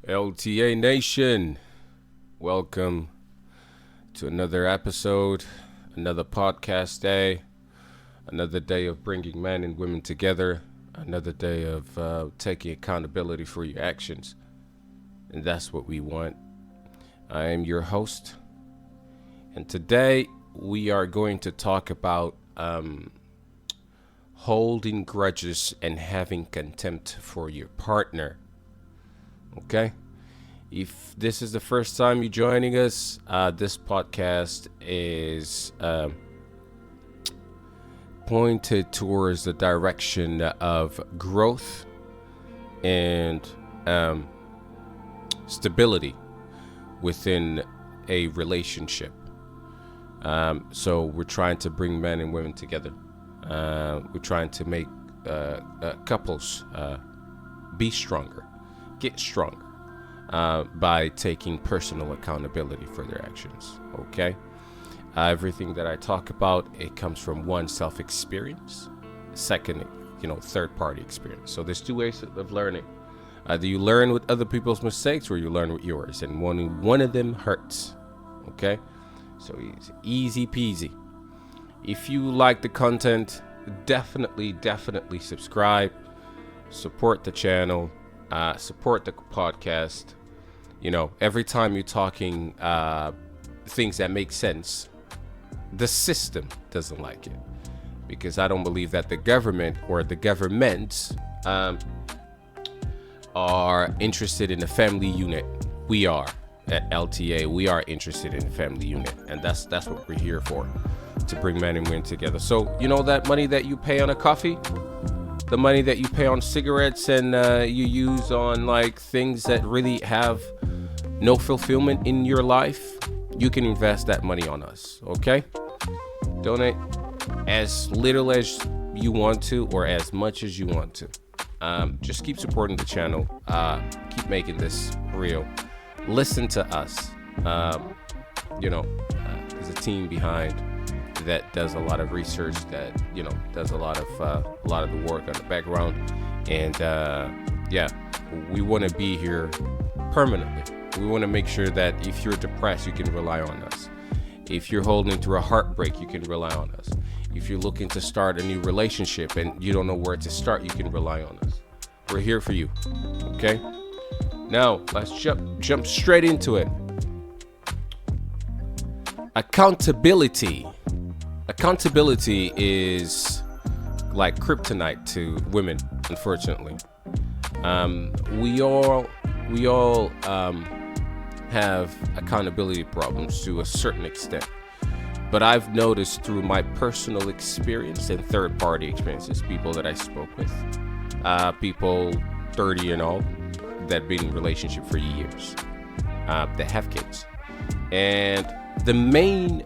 LTA Nation, welcome to another episode, another podcast day, another day of bringing men and women together, another day of taking accountability for your actions, and that's what we want. I am your host, and today we are going to talk about holding grudges and having contempt for your partner. Okay, if this is the first time you're joining us, this podcast is pointed towards the direction of growth and stability within a relationship. So we're trying to bring men and women together. We're trying to make couples be stronger, get stronger by taking personal accountability for their actions. Okay, everything that I talk about, it comes from one, self-experience, second, third-party experience. So there's two ways of learning. Either you learn with other people's mistakes or you learn with yours, and one of them hurts. Okay, so it's easy peasy. If you like the content, definitely subscribe, support the channel, support the podcast. Every time you're talking things that make sense, the system doesn't like it, because I don't believe that the government or the governments are interested in a family unit. We are at LTA. We are interested in a family unit, and that's what we're here for, to bring men and women together. So that money that you pay on a coffee, the money that you pay on cigarettes, and you use on like things that really have no fulfillment in your life, you can invest that money on us. Okay, donate as little as you want to or as much as you want to. Just keep supporting the channel, keep making this real. Listen to us. There's a team behind that does a lot of research, that does a lot of the work on the background, and we want to be here permanently. We want to make sure that if you're depressed, you can rely on us. If you're holding through a heartbreak, you can rely on us. If you're looking to start a new relationship and you don't know where to start, you can rely on us. We're here for you. Okay, now let's jump straight into it. Accountability is like kryptonite to women, unfortunately. We all have accountability problems to a certain extent, but I've noticed through my personal experience and third-party experiences, people that I spoke with, people 30 and all that been in relationship for years, that have kids, and the main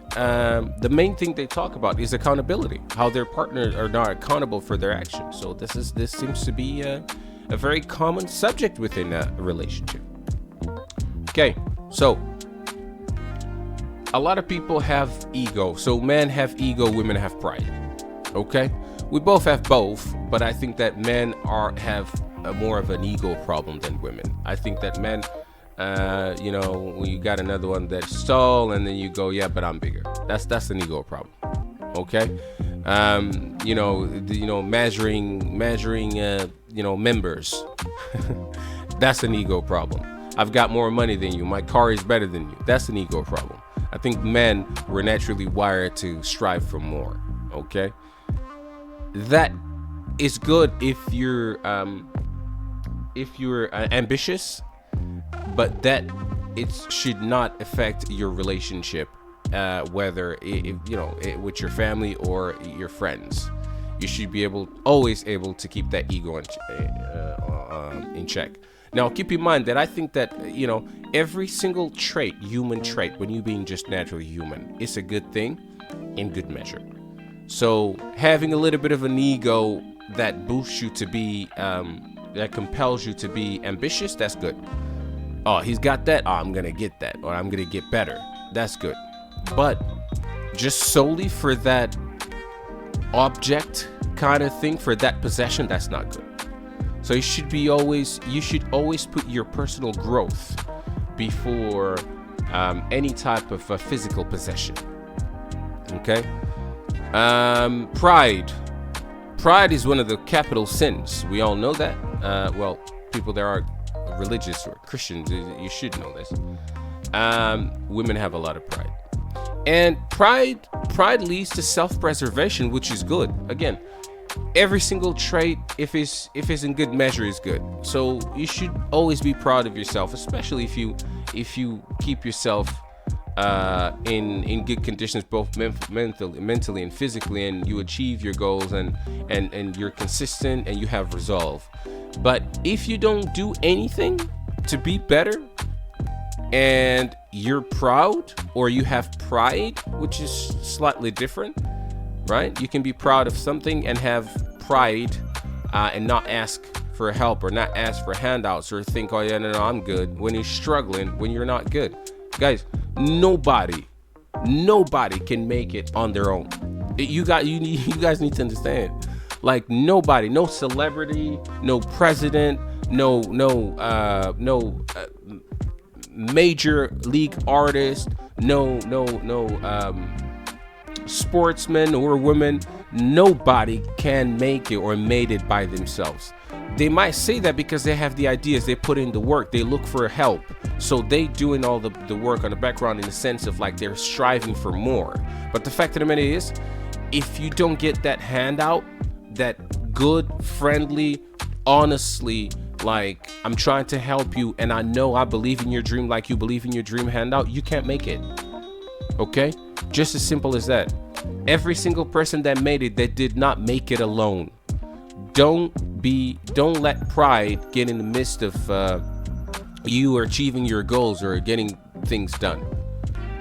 thing they talk about is accountability, how their partners are not accountable for their actions. So this seems to be a very common subject within a relationship. Okay, so a lot of people have ego. So men have ego, women have pride. Okay, we both have both, but I think that men have more of an ego problem than women. I think that men, when you got another one that's tall, and then you go, yeah, but I'm bigger. That's an ego problem. Okay, measuring, members. That's an ego problem. I've got more money than you. My car is better than you. That's an ego problem. I think men were naturally wired to strive for more. Okay, that is good if you're ambitious, but that it should not affect your relationship, whether with your family or your friends. You should be always able to keep that ego in check. Now, keep in mind that I think that every single human trait, when you being just naturally human, is a good thing in good measure. So having a little bit of an ego that boosts you to be, that compels you to be ambitious, that's good. Oh, he's got that. Oh, I'm gonna get that, or I'm gonna get better. That's good. But just solely for that object kind of thing, for that possession, that's not good. So you should always put your personal growth before any type of physical possession. Okay. Pride is one of the capital sins. We all know that. Well, people that are religious or Christians, you should know this. Women have a lot of pride, and pride leads to self-preservation, which is good. Again, every single trait, if it's in good measure, is good. So you should always be proud of yourself, especially if you keep yourself in good conditions, both mentally and physically, and you achieve your goals, and you're consistent and you have resolve. But if you don't do anything to be better, and you're proud, or you have pride, which is slightly different, right? You can be proud of something and have pride, and not ask for help, or not ask for handouts, or think, oh yeah, no, I'm good, when you're struggling, when you're not good. Guys, nobody can make it on their own. You guys need to understand, like, nobody, no celebrity, no president, no major league artist, no sportsman or woman, nobody can make it or made it by themselves. They might say that because they have the ideas, they put in the work, they look for help, so they doing all the work on the background, in the sense of like they're striving for more. But the fact of the matter is, if you don't get that handout, that good, friendly, honestly, like, I'm trying to help you, and I know I believe in your dream like you believe in your dream handout, you can't make it. Okay? Just as simple as that. Every single person that made it, that did not make it alone. Don't let pride get in the midst of you achieving your goals or getting things done.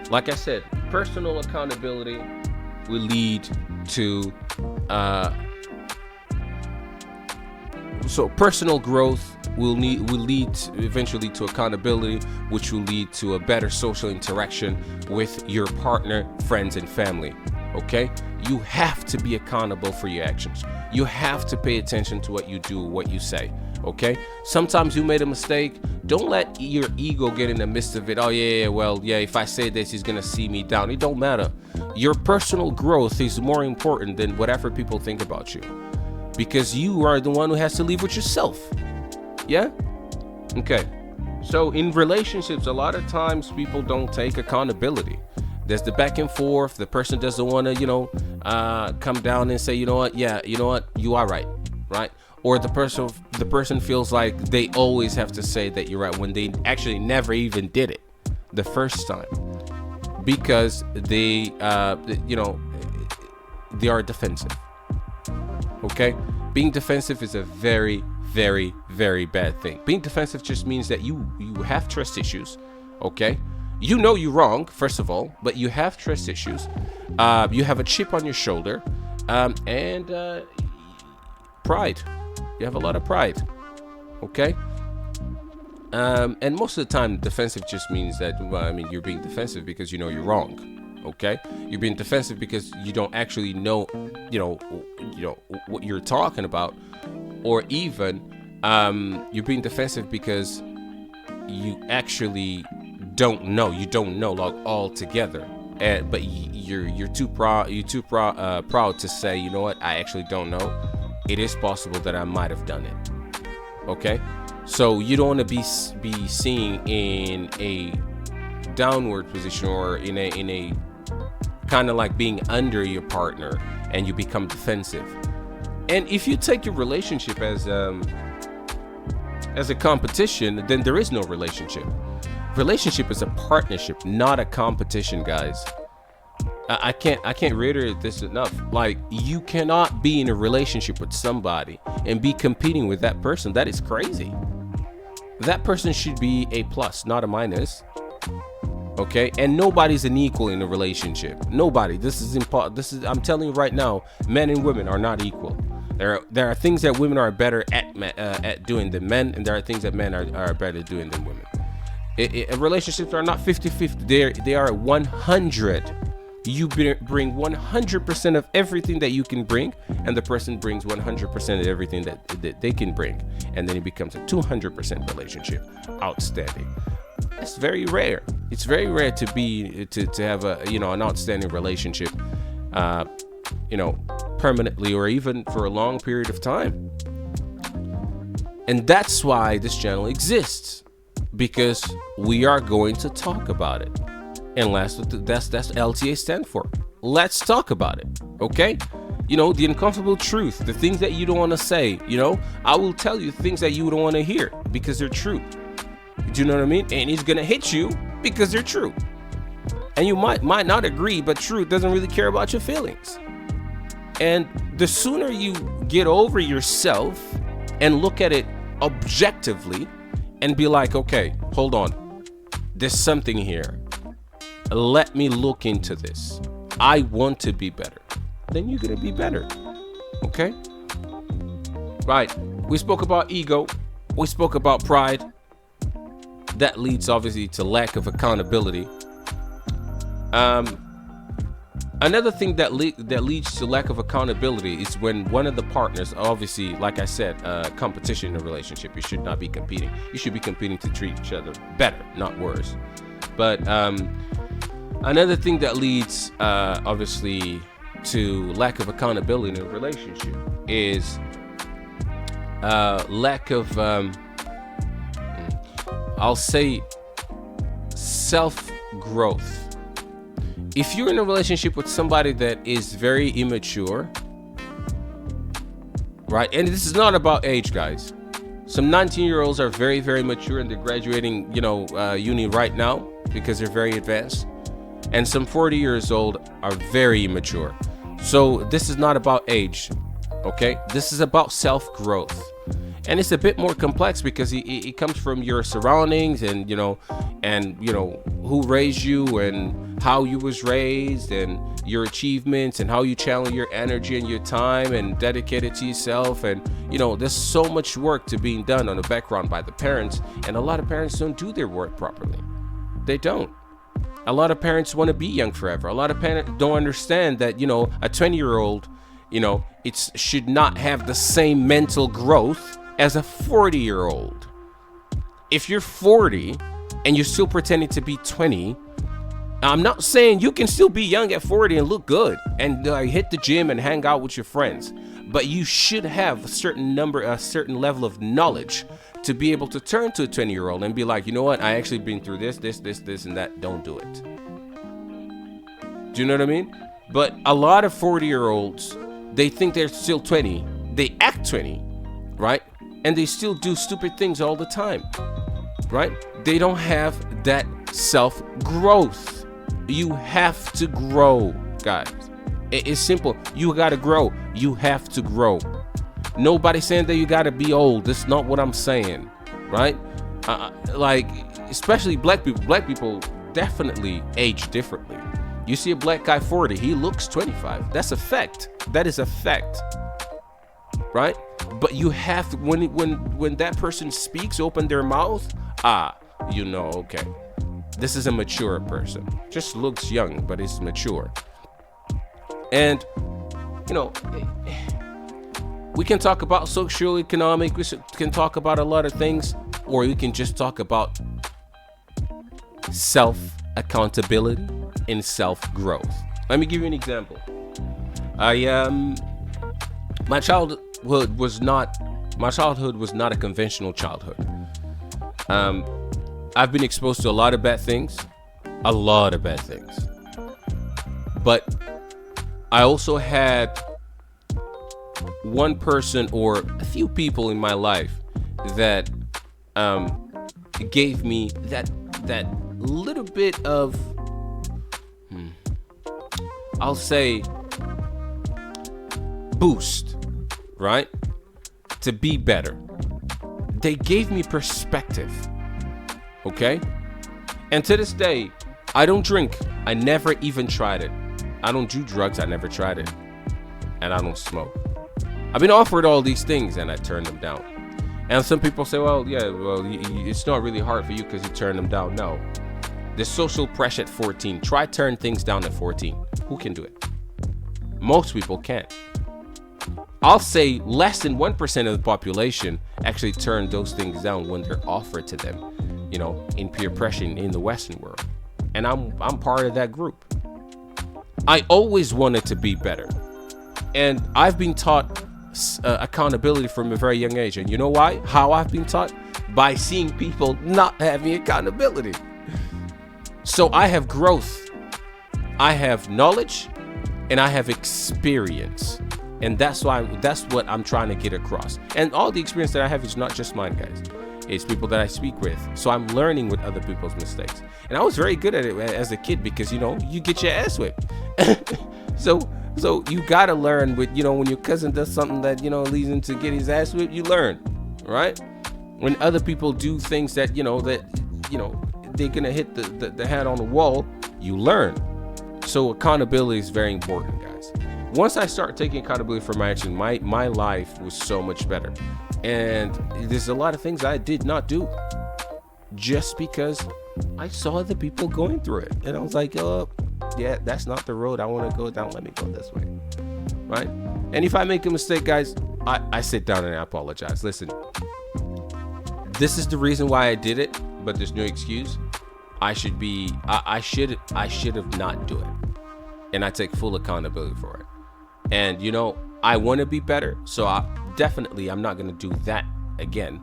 Like I said, personal accountability will lead to personal growth will lead eventually to accountability, which will lead to a better social interaction with your partner, friends, and family. Okay? You have to be accountable for your actions. You have to pay attention to what you do, what you say. Okay? Sometimes you made a mistake. Don't let your ego get in the midst of it. Oh yeah, well, yeah, if I say this, he's gonna see me down. It don't matter. Your personal growth is more important than whatever people think about you, because you are the one who has to live with yourself. Yeah? Okay. So in relationships, a lot of times people don't take accountability. There's the back and forth. The person doesn't want to, come down and say, you know what? Yeah, you know what? You are right. Right? Or the person feels like they always have to say that you're right when they actually never even did it the first time, because they are defensive. Okay? Being defensive is a very, very, very bad thing. Being defensive just means that you have trust issues. Okay? You know you're wrong, first of all, but you have trust issues. You have a chip on your shoulder, and pride. You have a lot of pride. Okay? And most of the time, defensive just means that, you're being defensive because you know you're wrong. Okay? You're being defensive because you don't actually know, what you're talking about, or even you're being defensive because you actually don't know. You don't know, like, altogether. But you're too proud to say, you know what, I actually don't know. It is possible that I might have done it. Okay? So you don't want to be seen in a downward position, or in a kind of like being under your partner, and you become defensive. And if you take your relationship as a competition, then there is no relationship. Relationship is a partnership, not a competition, guys. I can't reiterate this enough. Like, you cannot be in a relationship with somebody and be competing with that person. That is crazy. That person should be a plus, not a minus. Okay? And nobody's an equal in a relationship. Nobody. This is important. I'm telling you right now, men and women are not equal. There are things that women are better at doing than men, and there are things that men are better at doing than women. Relationships are not 50-50. They are 100 You bring 100% of everything that you can bring, and the person brings 100% of everything that they can bring, and then it becomes a 200% relationship. Outstanding. It's very rare. It's very rare to have an outstanding relationship, permanently or even for a long period of time. And that's why this channel exists, because we are going to talk about it. And that's LTA stand for. Let's talk about it. Okay? The uncomfortable truth, the things that you don't want to say, I will tell you things that you don't want to hear because they're true. Do you know what I mean? And it's going to hit you because they're true. And you might not agree, but truth doesn't really care about your feelings. And the sooner you get over yourself and look at it objectively and be like, okay, hold on, there's something here. Let me look into this. I want to be better. Then you're going to be better. Okay? Right. We spoke about ego. We spoke about pride. That leads obviously to lack of accountability. Another thing that leads to lack of accountability is when one of the partners, obviously, like I said, competition in a relationship. You should not be competing. You should be competing to treat each other better, not worse. But another thing that leads, obviously, to lack of accountability in a relationship is lack of, I'll say, self-growth. If you're in a relationship with somebody that is very immature, right? And this is not about age, guys. Some 19-year-olds are very, very mature and they're graduating, uni right now because they're very advanced. And some 40 years old are very immature. So this is not about age, okay? This is about self-growth. And it's a bit more complex because it comes from your surroundings and who raised you and how you was raised and your achievements and how you channel your energy and your time and dedicate it to yourself. And there's so much work to being done on the background by the parents, and a lot of parents don't do their work properly. They don't. A lot of parents want to be young forever. A lot of parents don't understand that a 20-year-old it should not have the same mental growth as a 40-year-old. If you're 40 and you're still pretending to be 20, I'm not saying you can still be young at 40 and look good and hit the gym and hang out with your friends, but you should have a certain level of knowledge to be able to turn to a 20-year-old and be like, you know what? I actually been through this, and that. Don't do it. Do you know what I mean? But a lot of 40-year-olds, they think they're still 20. They act 20, right? And they still do stupid things all the time, right? They don't have that self-growth. You have to grow, guys. It's simple. You gotta grow. You have to grow. Nobody's saying that you gotta be old. That's not what I'm saying, right? Especially black people. Black people definitely age differently. You see a black guy 40, he looks 25. That's a fact. That is a fact, right? But you have to, when that person speaks, open their mouth, okay, this is a mature person. Just looks young, but it's mature. And we can talk about socioeconomic, we can talk about a lot of things, or we can just talk about self-accountability and self-growth. Let me give you an example. My childhood was not a conventional childhood. I've been exposed to a lot of bad things. But I also had one person or a few people in my life that gave me that little bit of, I'll say, boost, right? To be better. They gave me perspective, okay? And to this day, I don't drink. I never even tried it. I don't do drugs. I never tried it. And I don't smoke. I've been offered all these things and I turned them down. And some people say, it's not really hard for you because you turned them down. No. The social pressure at 14. Try turn things down at 14. Who can do it? Most people can't. I'll say less than 1% of the population actually turn those things down when they're offered to them, you know, in peer pressure in the Western world. And I'm part of that group. I always wanted to be better. And I've been taught accountability from a very young age. And you know why? How I've been taught? By seeing people not having accountability. So I have growth, I have knowledge, and I have experience. And that's what I'm trying to get across. And all the experience that I have is not just mine, guys. It's people that I speak with. So I'm learning with other people's mistakes. And I was very good at it as a kid because, you know, you get your ass whipped. So you got to learn with, you know, when your cousin does something that, you know, leads him to get his ass whipped, you learn, right? When other people do things that, you know, they're going to hit the head on the wall, you learn. So accountability is very important, guys. Once I start taking accountability for my action, my life was so much better. And there's a lot of things I did not do just because I saw other people going through it. And I was like, oh, yeah, that's not the road I want to go down. Let me go this way. Right? And if I make a mistake, guys, I sit down and I apologize. Listen, this is the reason why I did it, but there's no excuse. I should have not do it. And I take full accountability for it. And, you know, I want to be better. So I'm not going to do that again.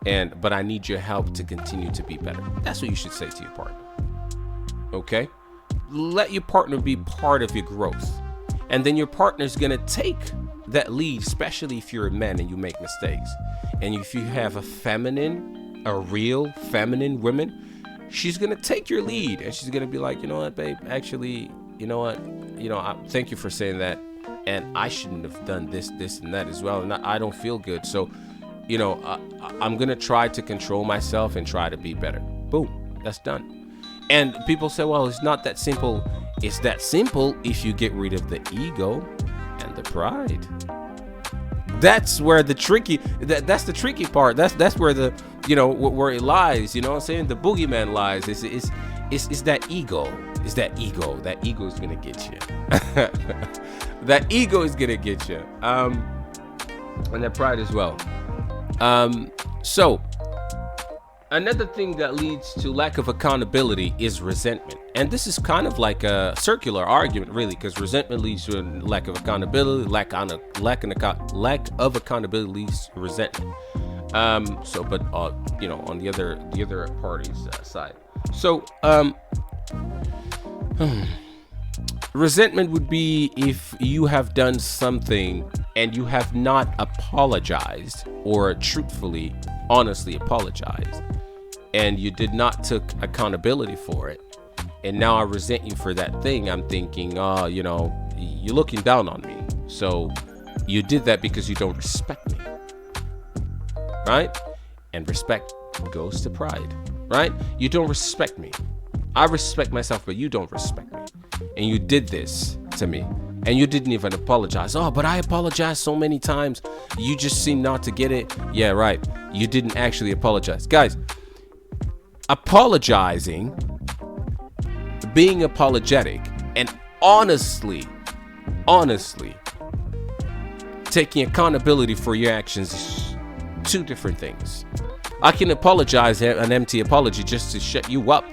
But I need your help to continue to be better. That's what you should say to your partner. Okay? Let your partner be part of your growth. And then your partner's going to take that lead, especially if you're a man and you make mistakes. And if you have a real feminine woman, she's going to take your lead and she's going to be like, you know what, babe, actually, you know what, thank you for saying that. And I shouldn't have done this, and that as well. And I don't feel good. So, you know, I'm going to try to control myself and try to be better. Boom, that's done. And people say, well, it's not that simple. It's that simple if you get rid of the ego and the pride. That's where the that's the tricky part. That's where the, you know, where it lies. You know what I'm saying? The boogeyman lies. It's that ego. It's that ego. That ego is gonna get you. That ego is gonna get you. And that pride as well. So another thing that leads to lack of accountability is resentment. And this is kind of like a circular argument, really, because resentment leads to a lack of accountability. Lack of accountability leads to resentment. You know, on the other party's side. So, resentment would be if you have done something and you have not apologized or truthfully, honestly apologized, and you did not took accountability for it, and now I resent you for that thing. I'm thinking, oh, you know, you're looking down on me. So you did that because you don't respect me, right? And respect goes to pride, right? You don't respect me. I respect myself, but you don't respect me. And you did this to me. And you didn't even apologize. Oh, but I apologized so many times. You just seem not to get it. Yeah, right. You didn't actually apologize. Guys, apologizing, being apologetic, and honestly taking accountability for your actions is two different things. I can apologize, an empty apology just to shut you up.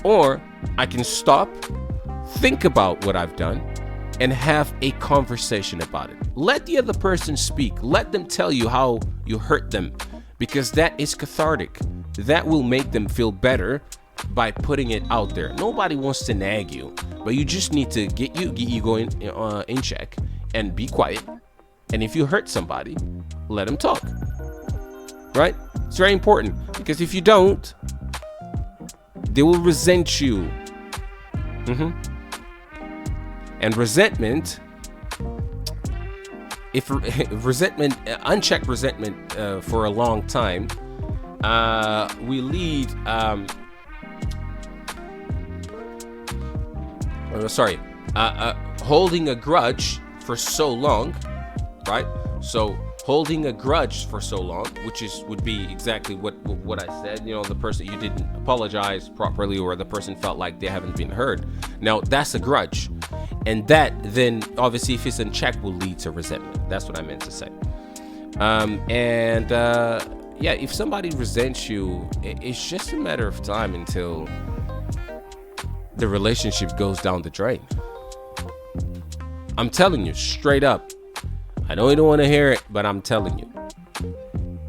Or I can stop, think about what I've done, and have a conversation about it. Let the other person speak. Let them tell you how you hurt them, because that is cathartic. That will make them feel better by putting it out there. Nobody wants to nag you, but you just need to get your ego in check and be quiet. And if you hurt somebody, let them talk. Right? It's very important, because if you don't, they will resent you. And resentment, if unchecked resentment for a long time, we lead, holding a grudge for so long, right? So holding a grudge for so long, which would be exactly what I said. You know, the person, you didn't apologize properly, or the person felt like they haven't been heard. Now that's a grudge. And that then, obviously, if it's unchecked, will lead to resentment. That's what I meant to say. Yeah, if somebody resents you, it's just a matter of time until the relationship goes down the drain. I'm telling you straight up. I know you don't want to hear it, but I'm telling you.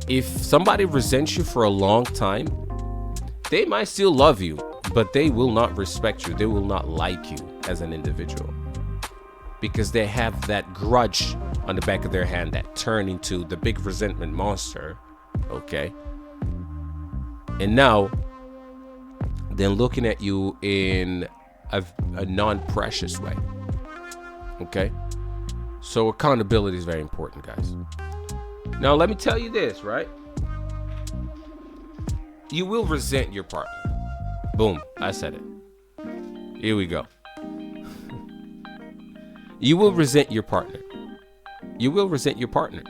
If somebody resents you for a long time, they might still love you, but they will not respect you. They will not like you as an individual, because they have that grudge on the back of their hand that turned into the big resentment monster. Okay. And now they're looking at you in a non-precious way. Okay. So accountability is very important, guys. Now, let me tell you this, right? You will resent your partner. Boom. I said it. Here we go. You will resent your partner. You will resent your partner.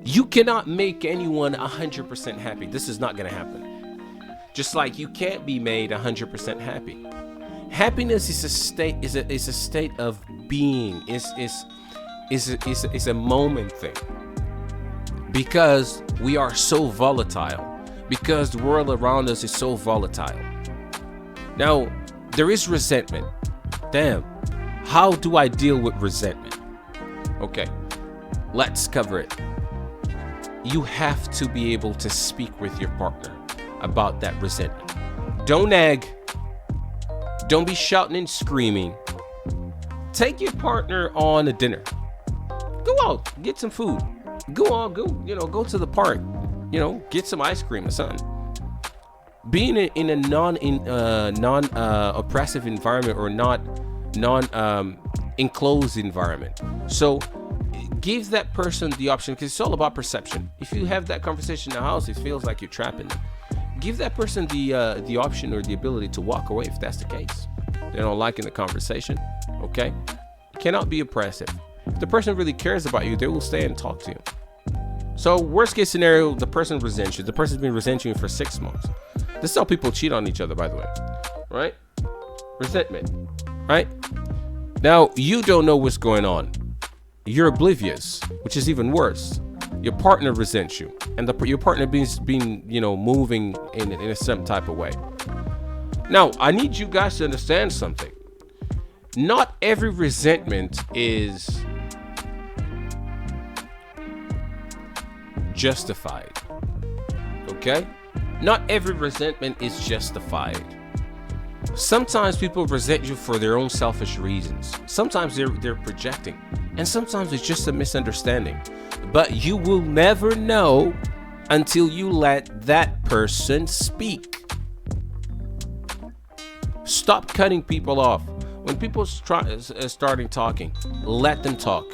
You cannot make anyone 100% happy. This is not going to happen. Just like you can't be made 100% happy. Happiness is a state. Is a state of being. It's a moment thing. Because we are so volatile. Because the world around us is so volatile. Now, there is resentment. Damn. How do I deal with resentment? Okay, let's cover it. You have to be able to speak with your partner about that resentment. Don't nag. Don't be shouting and screaming. Take your partner on a dinner. Go out, get some food. Go to the park. Get some ice cream or something. Being in a non-oppressive environment or non-enclosed environment. So give that person the option, because it's all about perception. If you have that conversation in the house, it feels like you're trapping them. Give that person the option or the ability to walk away if that's the case. They don't like in the conversation. Okay? You cannot be oppressive. If the person really cares about you, they will stay and talk to you. So worst case scenario, the person resents you. The person's been resenting you for 6 months. This is how people cheat on each other, by the way. Right? Resentment. Right? Now, you don't know what's going on. You're oblivious, which is even worse. Your partner resents you, and your partner being moving in a certain type of way. Now, I need you guys to understand something. Not every resentment is justified. Okay? Not every resentment is justified. Sometimes people resent you for their own selfish reasons. Sometimes they're projecting. And sometimes it's just a misunderstanding. But you will never know until you let that person speak. Stop cutting people off. When people starting talking, let them talk.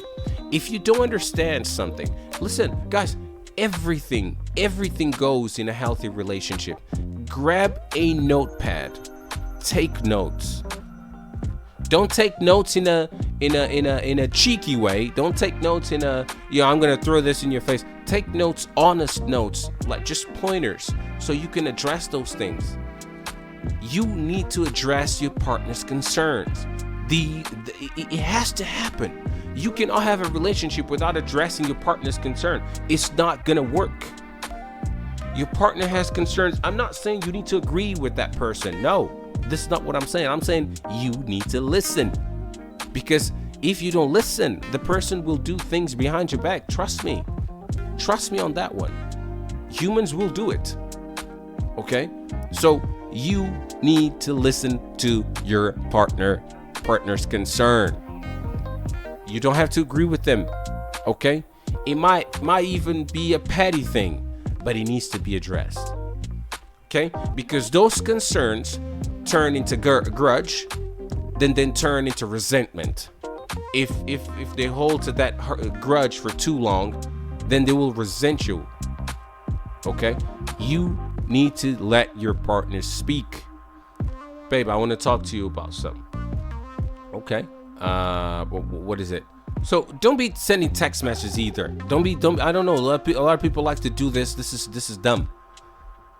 If you don't understand something, listen, guys, everything goes in a healthy relationship. Grab a notepad. Take notes. Don't take notes in a cheeky way. Don't take notes in a I'm gonna throw this in your face. Take notes, honest notes, like just pointers, so you can address those things. You need to address your partner's concerns. It has to happen. You cannot have a relationship without addressing your partner's concern. It's not gonna work. Your partner has concerns. I'm not saying you need to agree with that person. No, this is not what I'm saying. I'm saying you need to listen. Because if you don't listen, the person will do things behind your back. Trust me. Trust me on that one. Humans will do it. Okay? So you need to listen to your partner's concern. You don't have to agree with them. Okay? It might even be a petty thing, but it needs to be addressed. Okay? Because those concerns turn into grudge, then turn into resentment. If they hold to that grudge for too long, then they will resent you. Okay? You need to let your partner speak. Babe, I want to talk to you about something. Okay. What is it? So don't be sending text messages either. Don't I don't know. A lot of people like to do this. This is dumb.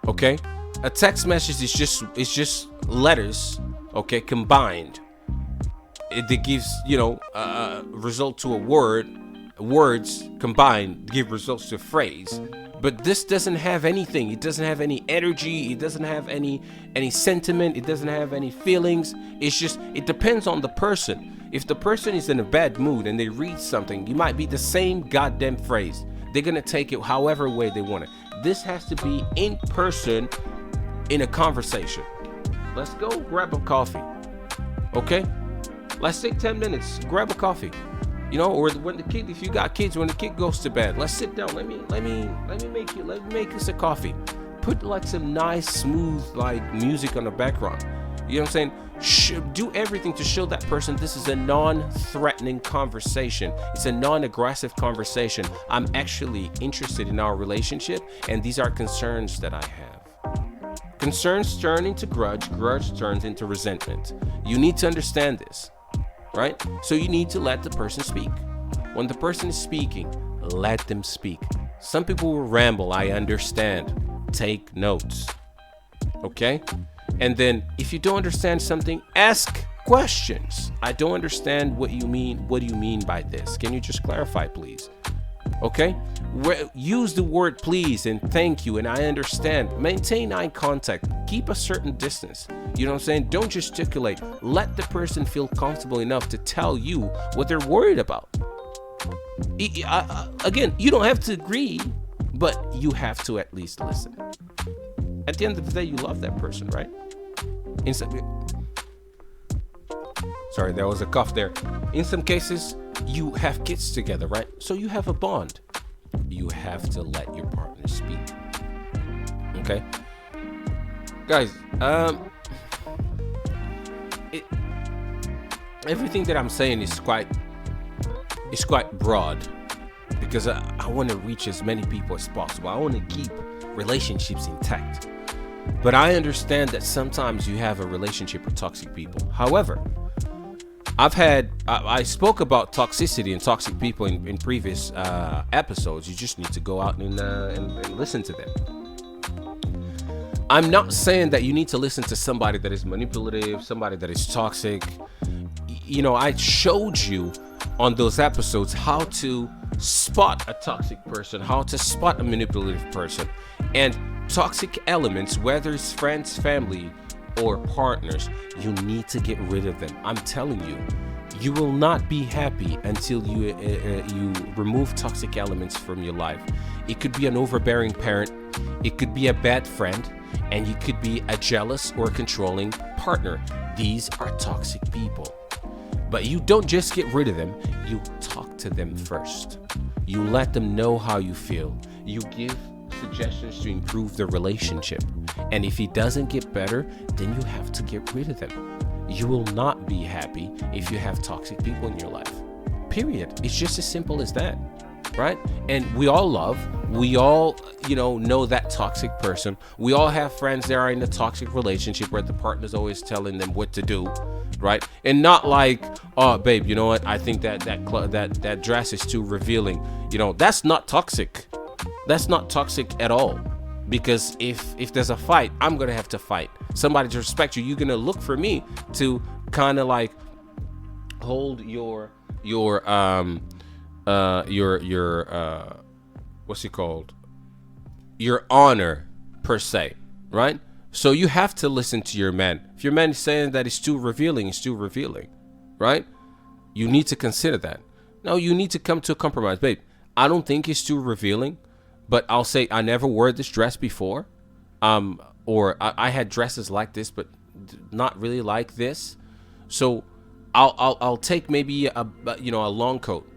Okay? A text message is just letters, okay, combined. it gives, you know, result to a word. Words combined give results to a phrase. But this doesn't have anything. It doesn't have any energy. It doesn't have any sentiment. It doesn't have any feelings. It's just, it depends on the person. If the person is in a bad mood and they read something, it might be the same goddamn phrase. They're gonna take it however way they want it. This has to be in person, in a conversation. Let's go grab a coffee. Okay? Let's take 10 minutes. Grab a coffee. You know, or when the kid, if you got kids, when the kid goes to bed, let's sit down. Let me make us a coffee. Put like some nice, smooth, like music on the background. You know what I'm saying? Do everything to show that person this is a non-threatening conversation. It's a non-aggressive conversation. I'm actually interested in our relationship, and these are concerns that I have. Concerns turn into grudge. Grudge turns into resentment. You need to understand this. Right? So you need to let the person speak. When the person is speaking, let them speak. Some people will ramble. I understand. Take notes. Okay? And then if you don't understand something, ask questions. I don't understand what you mean. What do you mean by this? Can you just clarify, please? Okay? Use the word please and thank you and I understand. Maintain eye contact. Keep a certain distance. You know what I'm saying? Don't gesticulate. Let the person feel comfortable enough to tell you what they're worried about. Again, you don't have to agree, but you have to at least listen. At the end of the day, you love that person, right? Sorry, there was a cough there. In some cases, you have kids together, right? So you have a bond. You have to let your partner speak. Okay? Guys, everything that I'm saying is quite broad because I want to reach as many people as possible. I want to keep relationships intact. But I understand that sometimes you have a relationship with toxic people. However, I spoke about toxicity and toxic people in previous episodes. You just need to go out and listen to them. I'm not saying that you need to listen to somebody that is manipulative, somebody that is toxic. You know, I showed you on those episodes how to spot a toxic person, how to spot a manipulative person. And toxic elements, whether it's friends, family, or partners, you need to get rid of them. I'm telling you, you will not be happy until you remove toxic elements from your life. It could be an overbearing parent, it could be a bad friend, and you could be a jealous or controlling partner. These are toxic people. But you don't just get rid of them, you talk to them first. You let them know how you feel. You give suggestions to improve the relationship. And if it doesn't get better, then you have to get rid of them. You will not be happy if you have toxic people in your life. Period. It's just as simple as that. Right? And we all know that toxic person. We all have friends that are in a toxic relationship where the partner's always telling them what to do, right? And not like, oh, babe, you know what? I think that dress is too revealing. You know, that's not toxic. That's not toxic at all. Because if there's a fight, I'm gonna have to fight. Somebody to respect you, you're gonna look for me to kind of like hold your what's it called? Your honor, per se, right? So you have to listen to your man. If your man is saying that it's too revealing, it's too revealing, right? You need to consider that. No, you need to come to a compromise. Babe, I don't think it's too revealing, but I'll say I never wore this dress before. Or I had dresses like this, but not really like this. So I'll take maybe a long coat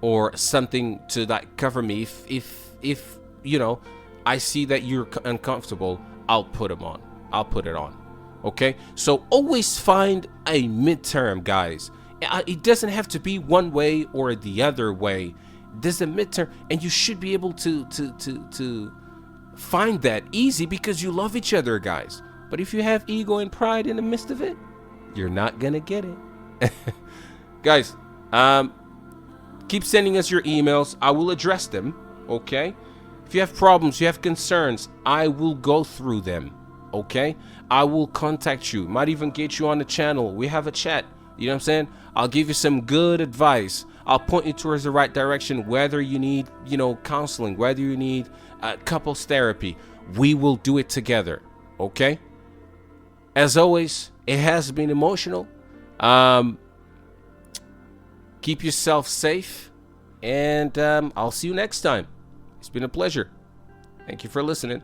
or something to like cover me. If you know, I see that you're uncomfortable, I'll put it on. Okay? So always find a midterm, guys. It doesn't have to be one way or the other way. There's a midterm, and you should be able to find that easy because you love each other, guys. But if you have ego and pride in the midst of it, you're not gonna get it. Guys, keep sending us your emails. I will address them, okay? If you have problems, you have concerns, I will go through them, okay? I will contact you. Might even get you on the channel. We have a chat. You know what I'm saying? I'll give you some good advice. I'll point you towards the right direction, whether you need, counseling, whether you need couples therapy. We will do it together. Okay? As always, it has been emotional. Keep yourself safe, and I'll see you next time. It's been a pleasure. Thank you for listening.